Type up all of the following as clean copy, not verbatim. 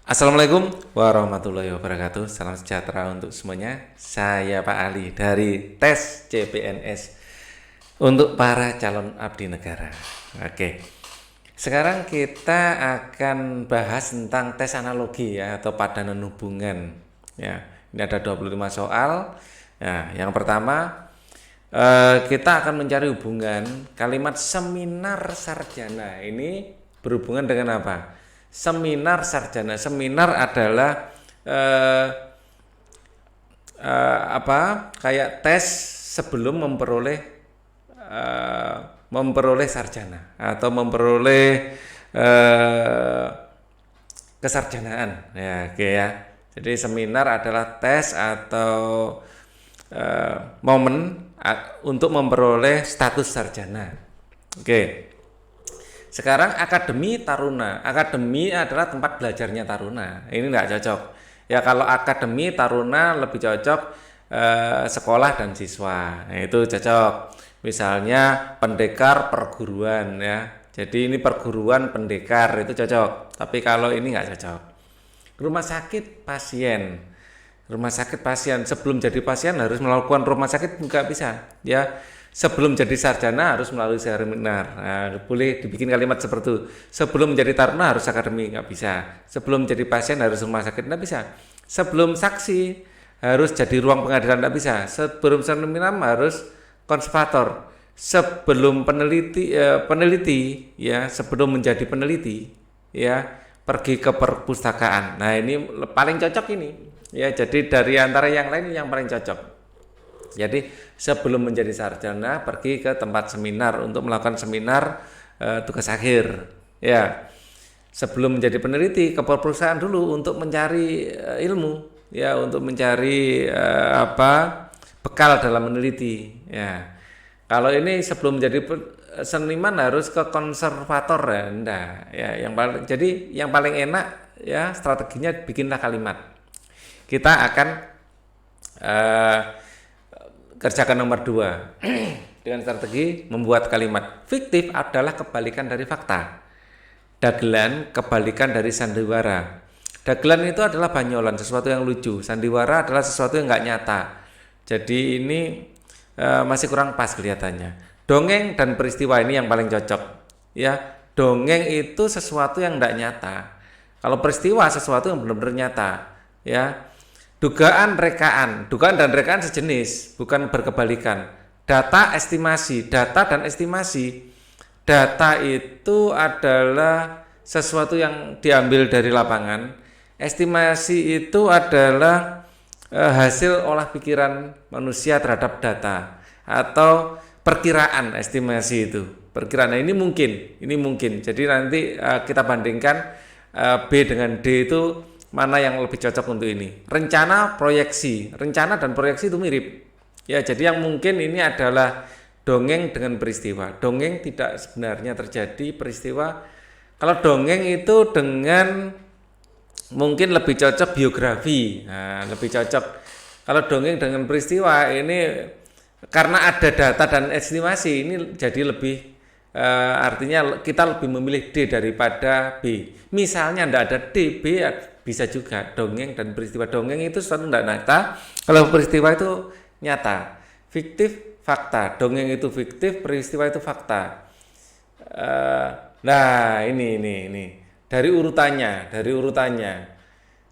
Assalamualaikum warahmatullahi wabarakatuh. Salam sejahtera untuk semuanya. Saya Pak Ali dari tes CPNS untuk para calon abdi negara. Oke. Sekarang kita akan bahas tentang tes analogi ya atau padanan hubungan. Ya, ini ada 25 soal. Nah, yang pertama kita akan mencari hubungan kalimat seminar sarjana. Ini berhubungan dengan apa? Seminar sarjana. Seminar adalah kayak tes sebelum memperoleh sarjana atau memperoleh kesarjanaan ya, oke ya. Jadi seminar adalah tes atau momen untuk memperoleh status sarjana. Oke. Sekarang akademi taruna. Akademi adalah tempat belajarnya taruna. Ini enggak cocok. Ya kalau akademi taruna lebih cocok sekolah dan siswa. Nah, itu cocok. Misalnya pendekar perguruan ya. Jadi ini perguruan pendekar itu cocok. Tapi kalau ini enggak cocok. Rumah sakit pasien. Rumah sakit pasien sebelum jadi pasien harus melakukan rumah sakit enggak bisa ya. Sebelum jadi sarjana harus melalui seminar. Nah, boleh dibikin kalimat seperti itu. Sebelum menjadi taruna harus akademi, nggak bisa. Sebelum jadi pasien harus rumah sakit, nggak bisa. Sebelum saksi harus jadi ruang pengadilan, nggak bisa. Sebelum seminar harus konservator. Sebelum peneliti, ya sebelum menjadi peneliti, ya pergi ke perpustakaan. Nah ini paling cocok ini. Ya jadi dari antara yang lain yang paling cocok. Jadi sebelum menjadi sarjana pergi ke tempat seminar untuk melakukan seminar tugas akhir. Ya, sebelum menjadi peneliti ke perpustakaan dulu untuk mencari ilmu, ya untuk mencari bekal dalam meneliti. Ya, kalau ini sebelum menjadi seniman harus ke konservator ya, enggak. Ya, yang paling enak ya strateginya bikinlah kalimat. Kita akan kerjakan nomor 2 dengan strategi membuat kalimat. Fiktif adalah kebalikan dari fakta. Dagelan kebalikan dari sandiwara. Dagelan itu adalah banyolan, sesuatu yang lucu. Sandiwara adalah sesuatu yang nggak nyata. Jadi ini masih kurang pas kelihatannya. Dongeng dan peristiwa ini yang paling cocok. Ya, dongeng itu sesuatu yang nggak nyata. Kalau peristiwa sesuatu yang benar-benar nyata. Ya, dugaan dan rekaan sejenis, bukan berkebalikan. Data dan estimasi. Data itu adalah sesuatu yang diambil dari lapangan. Estimasi itu adalah hasil olah pikiran manusia terhadap data atau perkiraan estimasi itu. Perkiraan. Nah, ini mungkin. Jadi nanti kita bandingkan B dengan D itu mana yang lebih cocok untuk ini. Rencana dan proyeksi itu mirip. Ya, jadi yang mungkin ini adalah dongeng dengan peristiwa. Dongeng tidak sebenarnya terjadi, peristiwa. Kalau dongeng itu dengan mungkin lebih cocok biografi. Nah, lebih cocok. Kalau dongeng dengan peristiwa ini karena ada data dan estimasi ini jadi lebih artinya kita lebih memilih D daripada B. Misalnya tidak ada D, B bisa juga. Dongeng dan peristiwa. Dongeng itu sesuatu tidak nyata, kalau peristiwa itu nyata. Fiktif, fakta. Dongeng itu fiktif, peristiwa itu fakta. Nah ini dari urutannya.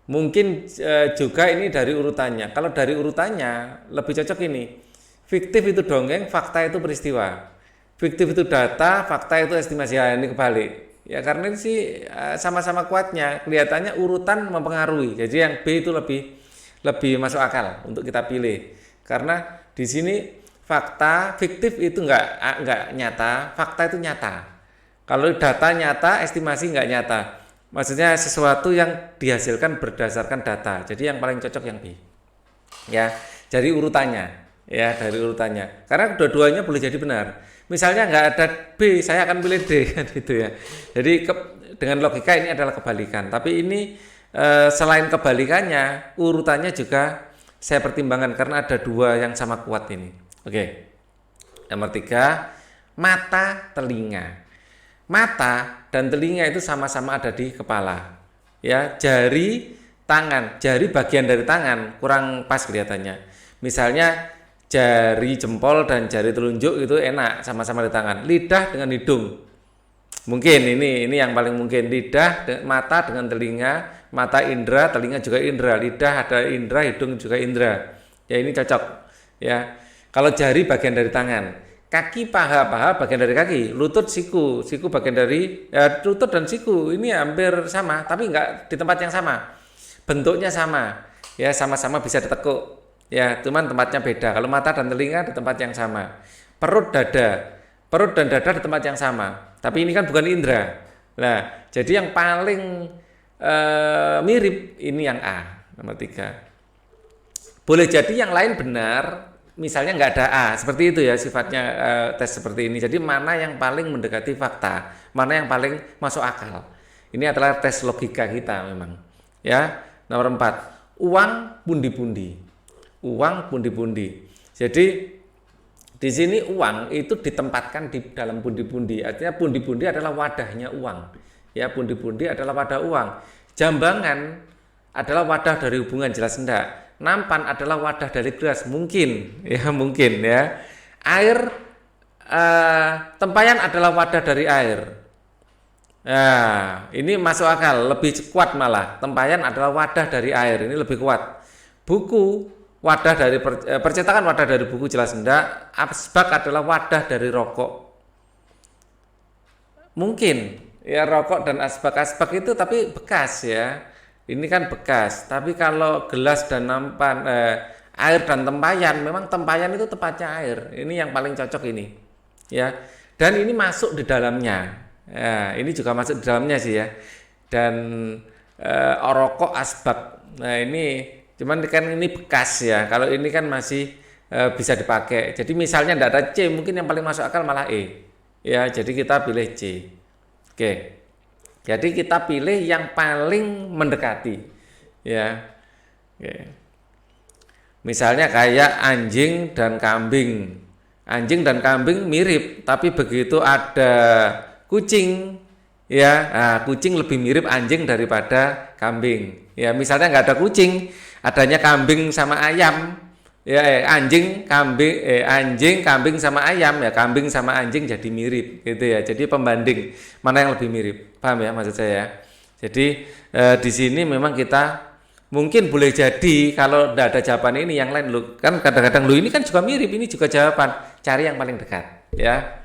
Mungkin juga ini dari urutannya. Kalau dari urutannya lebih cocok ini. Fiktif itu dongeng, fakta itu peristiwa. Fiktif itu data, fakta itu estimasi. Ya, ini kebalik. Ya karena ini sih sama-sama kuatnya. Kelihatannya urutan mempengaruhi. Jadi yang B itu lebih masuk akal untuk kita pilih. Karena di sini fakta, fiktif itu enggak nyata, fakta itu nyata. Kalau data nyata, estimasi enggak nyata. Maksudnya sesuatu yang dihasilkan berdasarkan data. Jadi yang paling cocok yang B. Ya, dari urutannya. Karena dua-duanya boleh jadi benar. Misalnya nggak ada B, saya akan pilih D kan gitu ya. Jadi dengan logika ini adalah kebalikan. Tapi ini selain kebalikannya, urutannya juga saya pertimbangkan karena ada dua yang sama kuat ini. Oke. Nomor 3, mata, telinga. Mata dan telinga itu sama-sama ada di kepala. Ya, jari tangan, jari bagian dari tangan kurang pas kelihatannya. Misalnya jari jempol dan jari telunjuk itu enak sama-sama di tangan. Lidah dengan hidung. Mungkin ini yang paling mungkin. Lidah, mata dengan telinga, mata indera, telinga juga indera, lidah ada indera, hidung juga indera. Ya ini cocok. Ya. Kalau jari bagian dari tangan. Kaki, paha bagian dari kaki, lutut, siku bagian dari lutut dan siku ini hampir sama, tapi enggak di tempat yang sama, bentuknya sama, ya sama-sama bisa ditekuk, ya cuman tempatnya beda. Kalau mata dan telinga di tempat yang sama, perut dan dada di tempat yang sama, tapi ini kan bukan indera. Nah, jadi yang paling mirip ini yang A, nomor 3. Boleh jadi yang lain benar. Misalnya nggak ada A, seperti itu ya sifatnya tes seperti ini. Jadi mana yang paling mendekati fakta, mana yang paling masuk akal. Ini adalah tes logika kita memang. Ya, nomor 4, uang pundi-pundi. Uang pundi-pundi. Jadi di sini uang itu ditempatkan di dalam pundi-pundi. Artinya pundi-pundi adalah wadahnya uang. Ya, pundi-pundi adalah wadah uang. Jambangan adalah wadah dari hubungan, jelas enggak? Nampan adalah wadah dari gelas, mungkin ya. Air, tempayan adalah wadah dari air. Nah, ini masuk akal, lebih kuat malah. Tempayan adalah wadah dari air, ini lebih kuat. Buku, wadah dari percetakan wadah dari buku, jelas enggak. Asbak adalah wadah dari rokok. Mungkin ya rokok dan asbak itu tapi bekas ya. Ini kan bekas, tapi kalau gelas dan nampan, air dan tempayan, memang tempayan itu tempatnya air. Ini yang paling cocok ini, ya. Dan ini masuk di dalamnya. Ya, ini juga masuk di dalamnya sih ya. Dan rokok, asbak. Nah ini, cuman kan ini bekas ya. Kalau ini kan masih bisa dipakai. Jadi misalnya tidak ada C, mungkin yang paling masuk akal malah E. Ya, jadi kita pilih C. Oke. Jadi kita pilih yang paling mendekati, ya. Oke. Misalnya kayak anjing dan kambing. Anjing dan kambing mirip, tapi begitu ada kucing, ya, kucing lebih mirip anjing daripada kambing. Ya, misalnya nggak ada kucing, adanya kambing sama ayam. Ya, anjing kambing sama ayam, ya kambing sama anjing jadi mirip gitu ya. Jadi pembanding mana yang lebih mirip, paham ya maksud saya? Jadi di sini memang kita mungkin boleh jadi kalau tidak ada jawaban ini yang lain lu kan kadang-kadang lu ini kan juga mirip, ini juga jawaban, cari yang paling dekat ya.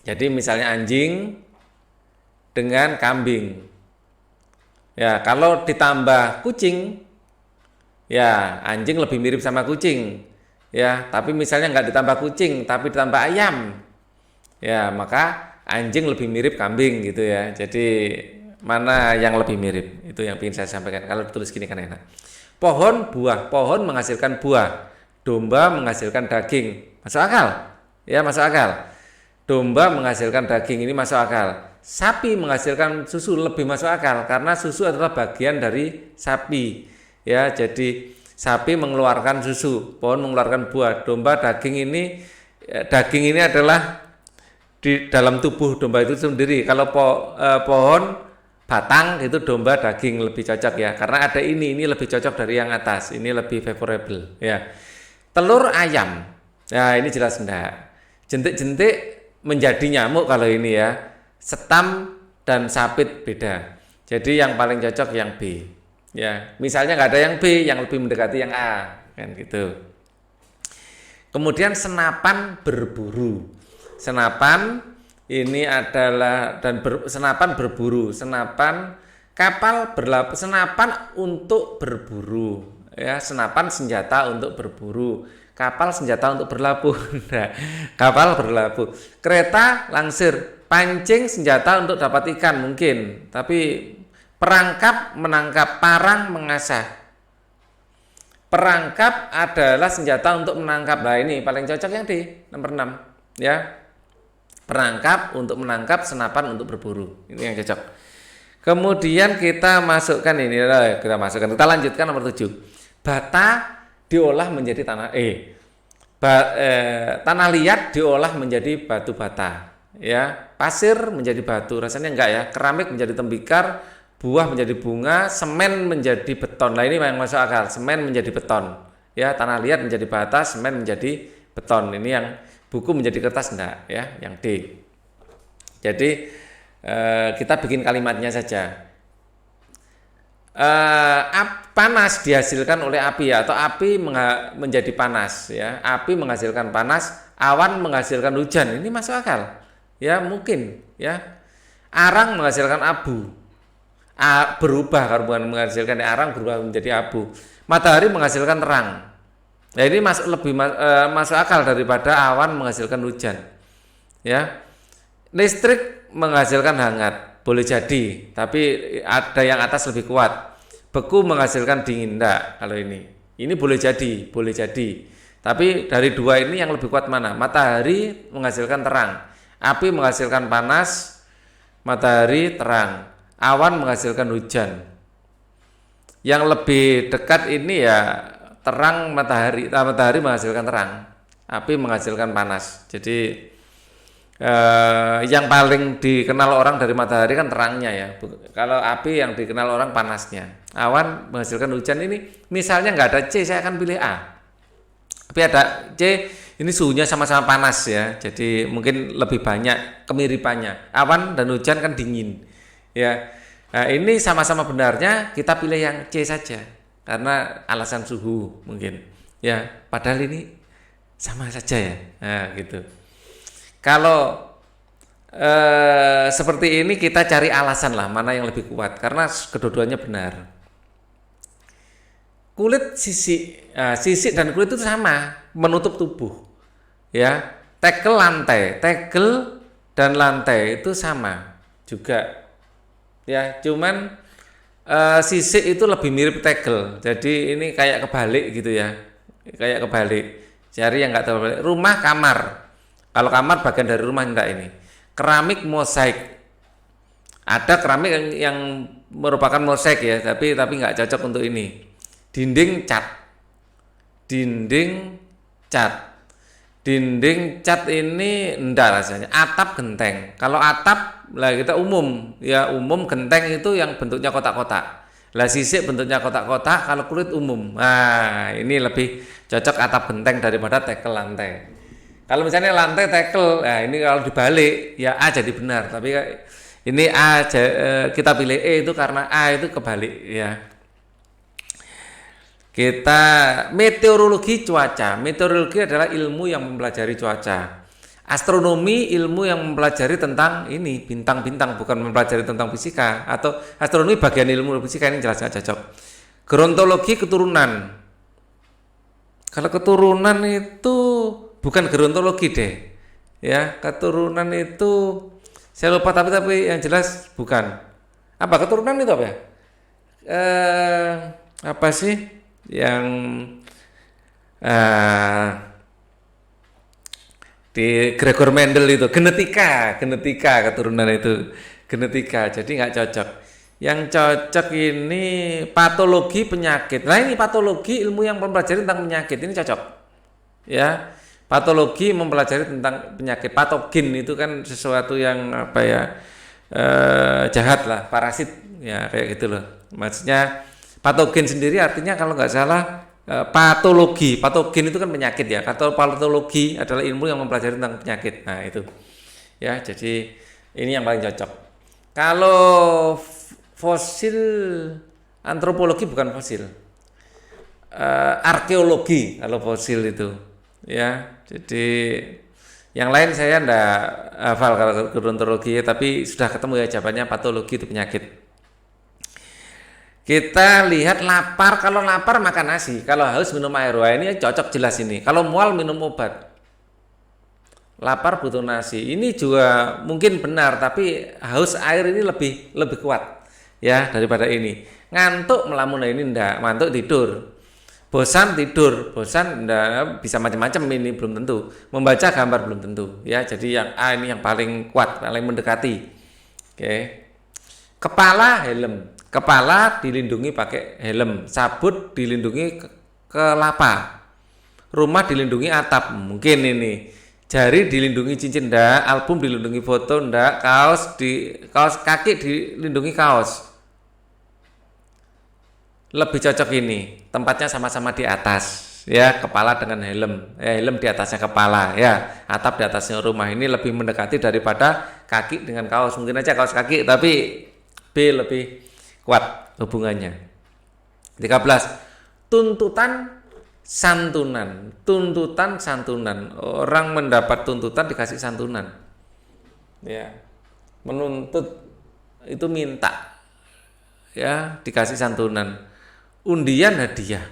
Jadi misalnya anjing dengan kambing, ya kalau ditambah kucing, ya anjing lebih mirip sama kucing, ya. Tapi misalnya nggak ditambah kucing, tapi ditambah ayam, ya maka anjing lebih mirip kambing gitu ya. Jadi mana yang lebih mirip? Itu yang ingin saya sampaikan. Kalau ditulis gini kan enak. Pohon buah, pohon menghasilkan buah, domba menghasilkan daging. Masuk akal? Ya masuk akal. Domba menghasilkan daging, ini masuk akal. Sapi menghasilkan susu, lebih masuk akal karena susu adalah bagian dari sapi. Ya, jadi sapi mengeluarkan susu, pohon mengeluarkan buah, domba daging ini adalah di dalam tubuh domba itu sendiri. Kalau pohon batang itu domba daging lebih cocok ya, karena ada ini lebih cocok dari yang atas, ini lebih favorable ya. Telur ayam, ya ini jelas enggak. Jentik-jentik menjadi nyamuk kalau ini ya. Setam dan sapit beda. Jadi yang paling cocok yang B. Ya, misalnya nggak ada yang B, yang lebih mendekati yang A, kan gitu. Kemudian senapan berburu. Senapan ini adalah senapan berburu, senapan kapal berlabuh, senapan untuk berburu, ya, senapan senjata untuk berburu, kapal senjata untuk berlabuh. Nah, kapal berlabuh, kereta langsir, pancing senjata untuk dapat ikan mungkin, tapi perangkap menangkap, parang mengasah. Perangkap adalah senjata untuk menangkap. Nah, ini paling cocok yang di nomor 6, ya. Perangkap untuk menangkap, senapan untuk berburu. Ini yang cocok. Kemudian kita masukkan ini, kita lanjutkan nomor 7. Bata diolah menjadi tanah liat diolah menjadi batu bata, ya. Pasir menjadi batu, rasanya enggak ya. Keramik menjadi tembikar, buah menjadi bunga, semen menjadi beton. Nah ini yang masuk akal, semen menjadi beton. Ya, tanah liat menjadi bata, semen menjadi beton. Ini yang buku menjadi kertas enggak ya, yang D. Jadi kita bikin kalimatnya saja. Panas dihasilkan oleh api ya, atau api menjadi panas ya. Api menghasilkan panas, awan menghasilkan hujan. Ini masuk akal. Ya, mungkin ya. Arang menghasilkan abu. Berubah, kalau bukan menghasilkan arang berubah menjadi abu. Matahari menghasilkan terang. Nah, ini lebih masuk akal daripada awan menghasilkan hujan. Ya. Listrik menghasilkan hangat, boleh jadi, tapi ada yang atas lebih kuat. Beku menghasilkan dingin, enggak kalau ini. Ini boleh jadi, boleh jadi. Tapi dari dua ini yang lebih kuat mana? Matahari menghasilkan terang, api menghasilkan panas, matahari terang, awan menghasilkan hujan. Yang lebih dekat ini ya terang matahari, matahari menghasilkan terang, api menghasilkan panas. Jadi yang paling dikenal orang dari matahari kan terangnya ya. Kalau api yang dikenal orang panasnya. Awan menghasilkan hujan, ini misalnya nggak ada C, saya akan pilih A. Tapi ada C, ini suhunya sama-sama panas ya. Jadi mungkin lebih banyak kemiripannya. Awan dan hujan kan dingin. Ya. Nah, ini sama-sama benarnya, kita pilih yang C saja karena alasan suhu mungkin. Ya, padahal ini sama saja ya. Nah, gitu. Kalau seperti ini kita cari alasan lah mana yang lebih kuat, karena kedua-duanya benar. Kulit sisik dan kulit itu sama, menutup tubuh. Ya, tegel dan lantai itu sama juga. Ya, cuman sisik itu lebih mirip tegel. Jadi ini kayak kebalik gitu ya, kayak kebalik. Cari yang nggak terbalik. Rumah, kamar. Kalau kamar bagian dari rumah enggak ini. Keramik, mosaik. Ada keramik yang merupakan mosaik ya, tapi enggak cocok untuk ini. Dinding cat. Dinding cat ini enggak rasanya. Atap genteng. Kalau atap lah kita umum, ya umum, genteng itu yang bentuknya kotak-kotak. Lah sisik bentuknya kotak-kotak, kalau kulit umum. Nah, ini lebih cocok atap genteng daripada tegel lantai. Kalau misalnya lantai tekel, nah ini kalau dibalik ya A jadi benar, tapi ini A kita pilih E itu karena A itu kebalik ya. Kita meteorologi cuaca. Meteorologi adalah ilmu yang mempelajari cuaca. Astronomi ilmu yang mempelajari tentang ini bintang-bintang, bukan mempelajari tentang fisika. Atau astronomi bagian ilmu fisika, ini jelas nggak cocok. Gerontologi keturunan. Kalau keturunan itu bukan gerontologi deh, ya keturunan itu saya lupa, tapi yang jelas bukan. Apa keturunan itu apa ya? Apa sih yang di Gregor Mendel itu genetika keturunan itu genetika, jadi nggak cocok. Yang cocok ini patologi penyakit. Nah ini patologi ilmu yang mempelajari tentang penyakit, ini cocok ya. Patologi mempelajari tentang penyakit. Patogen itu kan sesuatu yang apa ya, jahat lah, parasit ya, kayak gitu loh. Maksudnya patogen sendiri artinya kalau nggak salah patologi. Patogen itu kan penyakit ya. Atau patologi adalah ilmu yang mempelajari tentang penyakit. Nah itu ya, jadi ini yang paling cocok. Kalau fosil, antropologi bukan fosil, arkeologi kalau fosil itu ya. Jadi yang lain saya enggak hafal kalau gerontologi, tapi sudah ketemu ya jawabannya, patologi itu penyakit. Kita lihat lapar, kalau lapar makan nasi, kalau haus minum air. Wah ini cocok jelas ini. Kalau mual minum obat. Lapar butuh nasi. Ini juga mungkin benar, tapi haus air ini lebih kuat ya daripada ini. Ngantuk melamun, ini enggak, ngantuk tidur. Bosan tidur, bosan enggak, bisa macam-macam, ini belum tentu. Membaca gambar belum tentu ya. Jadi yang A ini yang paling kuat, paling mendekati. Oke. Kepala, helm. Kepala dilindungi pakai helm, sabut dilindungi kelapa. Rumah dilindungi atap, mungkin ini. Jari dilindungi cincin enggak, album dilindungi foto enggak, kaos kaki dilindungi kaos. lebih cocok ini. Tempatnya sama-sama di atas. Ya, kepala dengan helm. Helm di atasnya kepala. Ya, atap di atasnya rumah. Ini lebih mendekati daripada kaki dengan kaos. Mungkin aja kaos kaki, tapi B lebih kuat hubungannya. 13. Tuntutan santunan. Tuntutan santunan. Orang mendapat tuntutan dikasih santunan. Ya. Menuntut itu minta. Ya, dikasih santunan. Undian hadiah.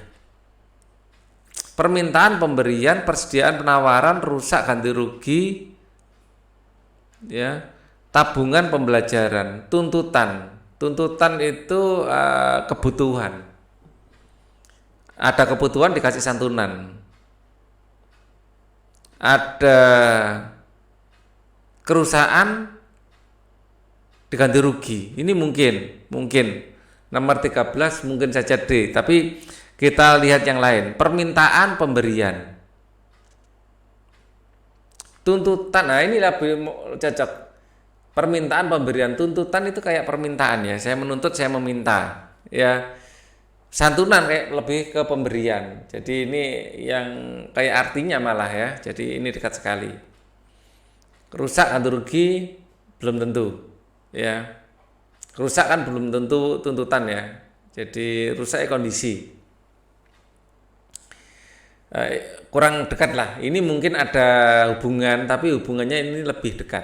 Permintaan pemberian, persediaan penawaran, rusak ganti rugi. Ya. Tabungan pembelajaran, tuntutan. Tuntutan itu kebutuhan. Ada kebutuhan dikasih santunan. Ada kerusakan diganti rugi. Ini mungkin. Nomor 13 mungkin saja D, tapi kita lihat yang lain. Permintaan pemberian. Tuntutan, nah ini lebih cocok. Permintaan pemberian, tuntutan itu kayak permintaan ya. Saya menuntut, saya meminta. Ya. Santunan kayak lebih ke pemberian. Jadi ini yang kayak artinya malah ya. Jadi ini dekat sekali. Rusak ganti rugi belum tentu. Ya. Rusak kan belum tentu tuntutan ya. Jadi rusak kondisi. Kurang dekat lah. Ini mungkin ada hubungan, tapi hubungannya ini lebih dekat.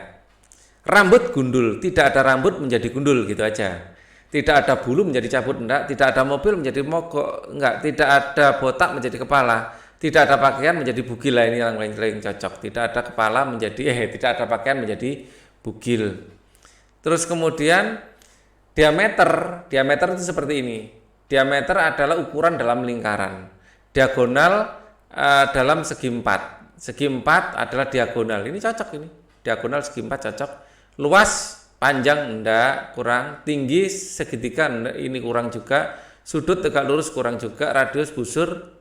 Rambut gundul, tidak ada rambut menjadi gundul gitu aja. Tidak ada bulu menjadi cabut, enggak. Tidak ada mobil menjadi mogok, enggak. Tidak ada botak menjadi kepala. Tidak ada pakaian menjadi bugil, lah ini yang paling cocok. Tidak ada kepala menjadi tidak ada pakaian menjadi bugil. Terus kemudian diameter itu seperti ini. Diameter adalah ukuran dalam lingkaran. Diagonal dalam segi empat. Segi empat adalah diagonal. Ini cocok ini. Diagonal segi empat cocok. Luas, panjang enggak, kurang. Tinggi segitiga enggak, ini kurang juga. Sudut tegak lurus kurang juga. Radius busur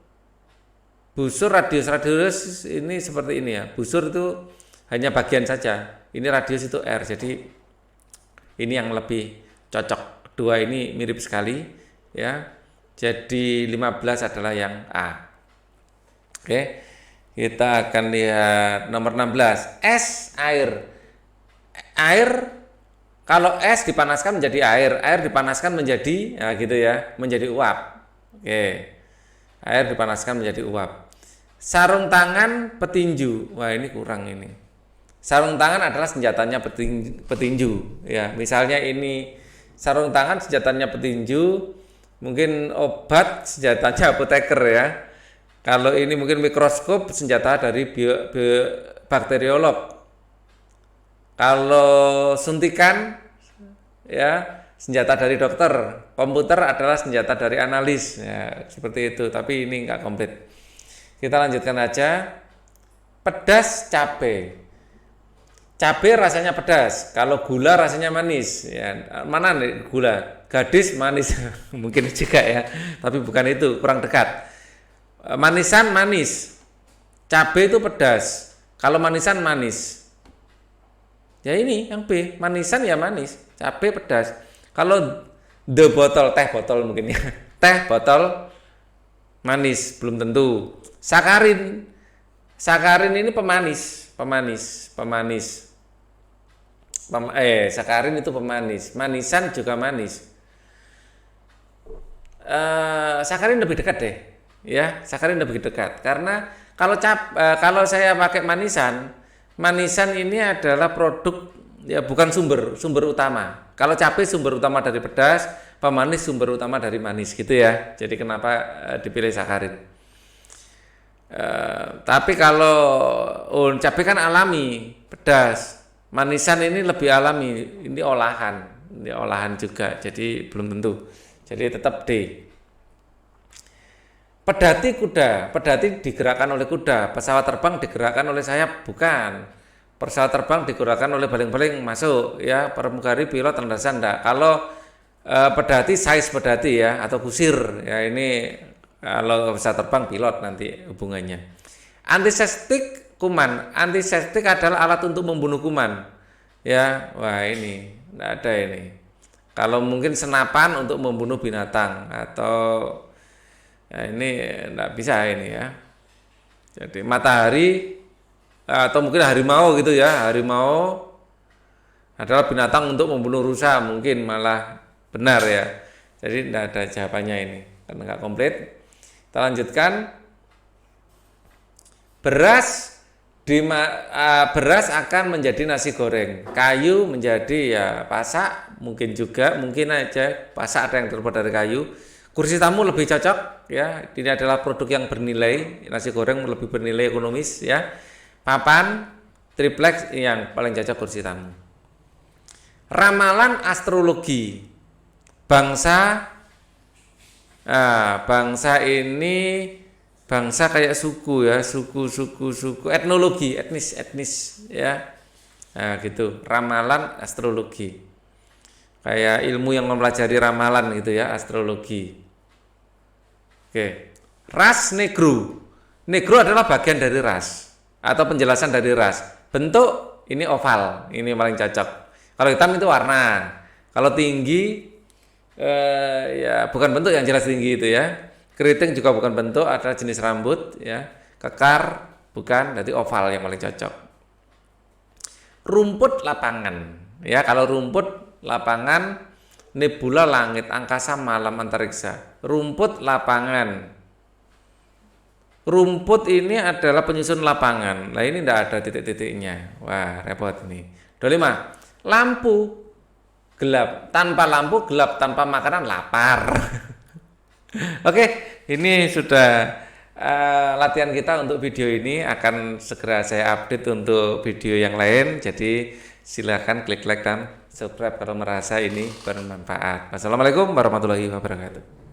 radius ini seperti ini ya. Busur itu hanya bagian saja. Ini radius itu R. Jadi ini yang lebih cocok. Dua ini mirip sekali ya. Jadi 15 adalah yang A. Oke. Kita akan lihat nomor 16. Es, air. Air, kalau es dipanaskan menjadi air dipanaskan menjadi gitu ya, menjadi uap. Oke. Air dipanaskan menjadi uap. Sarung tangan petinju. Wah, ini kurang ini. Sarung tangan adalah senjatanya petinju ya. Misalnya ini sarung tangan senjatanya petinju, mungkin obat senjatanya apoteker ya. Kalau ini mungkin mikroskop senjata dari bakteriolog. Kalau suntikan ya senjata dari dokter, komputer adalah senjata dari analis ya, seperti itu, tapi ini enggak komplit. Kita lanjutkan aja. Pedas cabe. Cabe rasanya pedas, kalau gula rasanya manis ya. Mana nih gula? Gadis manis mungkin juga ya, tapi bukan itu, kurang dekat. Manisan manis. Cabe itu pedas. Kalau manisan manis. Ya ini yang B, manisan ya manis, cabai pedas. Kalau botol, teh botol mungkin ya. Teh botol manis, belum tentu. Sakarin ini pemanis. Sakarin itu pemanis. Manisan juga manis. Sakarin lebih dekat deh. Ya, sakarin lebih dekat. Karena kalau saya pakai manisan ini adalah produk ya, bukan sumber utama. Kalau cabai sumber utama dari pedas, pemanis sumber utama dari manis gitu ya. Jadi kenapa dipilih sakarin? Tapi kalau cabai kan alami, pedas. Manisan ini lebih alami, ini olahan juga. Jadi belum tentu. Jadi tetap D. Pedati kuda, pedati digerakkan oleh kuda, pesawat terbang digerakkan oleh sayap, bukan. Pesawat terbang digerakkan oleh baling-baling, masuk ya. Pramugari, pilot, landasan enggak. Kalau pedati size pedati ya, atau kusir ya, ini kalau pesawat terbang pilot nanti hubungannya. Antiseptik kuman, antiseptik adalah alat untuk membunuh kuman ya. Wah, ini enggak ada ini. Kalau mungkin senapan untuk membunuh binatang atau ya ini enggak bisa ini ya. Jadi matahari atau mungkin harimau gitu ya. Harimau adalah binatang untuk membunuh rusa, mungkin malah benar ya. Jadi tidak ada jawabannya ini karena nggak komplit. Kita lanjutkan. Beras akan menjadi nasi goreng, kayu menjadi ya pasak, mungkin aja pasak ada yang terbuat dari kayu. Kursi tamu lebih cocok ya, ini adalah produk yang bernilai, nasi goreng lebih bernilai ekonomis ya. Papan triplex yang paling cocok kursi tamu. Ramalan astrologi bangsa ini bangsa kayak suku ya, suku etnologi, etnis ya. Nah, gitu. Ramalan astrologi. Kayak ilmu yang mempelajari ramalan gitu ya, astrologi. Oke. Ras negro. Negro adalah bagian dari ras atau penjelasan dari ras. Bentuk ini oval, ini paling cocok. Kalau hitam itu warna. Kalau tinggi ya bukan bentuk yang jelas tinggi itu ya. Keriting juga bukan bentuk, adalah jenis rambut ya. Kekar bukan, berarti oval yang paling cocok. Rumput lapangan ya, kalau rumput lapangan, nebula langit, angkasa, malam, antariksa. Rumput lapangan. Rumput ini adalah penyusun lapangan. Nah ini tidak ada titik-titiknya. Wah repot ini. 25. Lampu gelap, tanpa lampu gelap, tanpa makanan lapar. Oke, ini sudah latihan kita untuk video ini. Akan segera saya update untuk video yang lain. Jadi silahkan klik like dan subscribe kalau merasa ini bermanfaat. Wassalamualaikum warahmatullahi wabarakatuh.